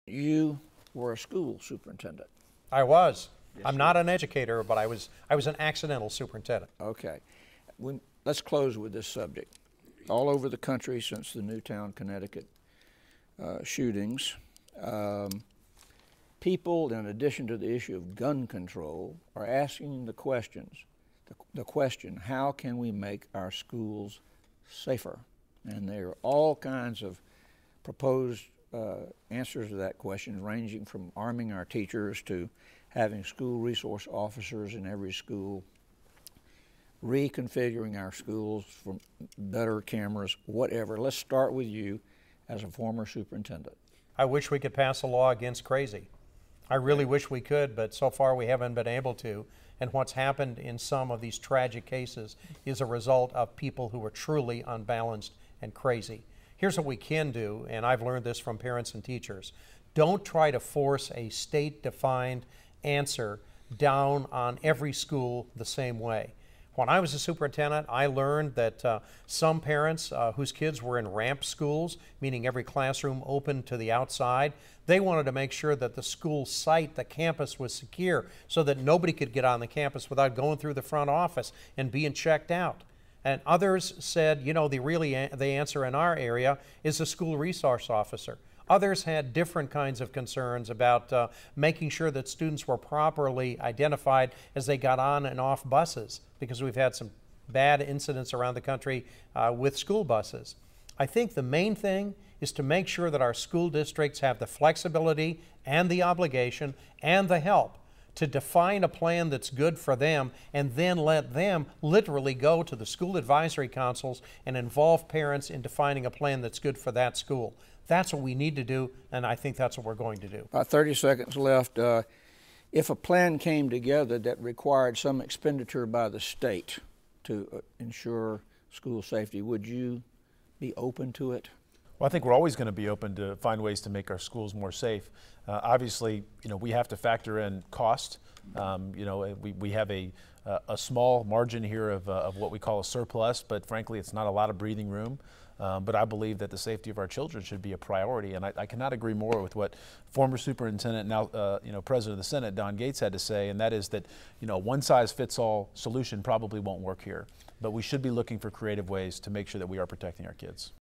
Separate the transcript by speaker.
Speaker 1: you were a school superintendent.
Speaker 2: I was.
Speaker 1: Yes,
Speaker 2: I'm not an educator, but I was an accidental superintendent.
Speaker 1: Okay. Let's close with this subject. All over the country since the Newtown, Connecticut shootings, people, in addition to the issue of gun control, are asking the question, how can we make our schools safer? And there are all kinds of proposed answers to that question, ranging from arming our teachers to having school resource officers in every school, reconfiguring our schools for better cameras, whatever. Let's start with you as a former superintendent.
Speaker 2: I wish we could pass a law against crazy. I really wish we could, but so far we haven't been able to. And what's happened in some of these tragic cases is a result of people who are truly unbalanced and crazy. Here's what we can do, and I've learned this from parents and teachers. Don't try to force a state-defined answer down on every school the same way. When I was a superintendent, I learned that some parents whose kids were in ramp schools, meaning every classroom open to the outside, they wanted to make sure that the school site, the campus, was secure so that nobody could get on the campus without going through the front office and being checked out. And others said, you know, the answer in our area is a school resource officer. Others had different kinds of concerns about making sure that students were properly identified as they got on and off buses, because we've had some bad incidents around the country with school buses. I think the main thing is to make sure that our school districts have the flexibility and the obligation and the help to define a plan that's good for them, and then let them literally go to the school advisory councils and involve parents in defining a plan that's good for that school. That's what we need to do, and I think that's what we're going to do.
Speaker 1: About 30 seconds left. If a plan came together that required some expenditure by the state to ensure school safety, would you be open to it?
Speaker 3: Well, I think we're always going to be open to find ways to make our schools more safe. Obviously, you know, we have to factor in cost. You know, we have a small margin here of what we call a surplus, but frankly, it's not a lot of breathing room. But I believe that the safety of our children should be a priority, and I cannot agree more with what former superintendent, now you know, President of the Senate, Don Gates, had to say, and that is that, you know, one-size-fits-all solution probably won't work here, but we should be looking for creative ways to make sure that we are protecting our kids.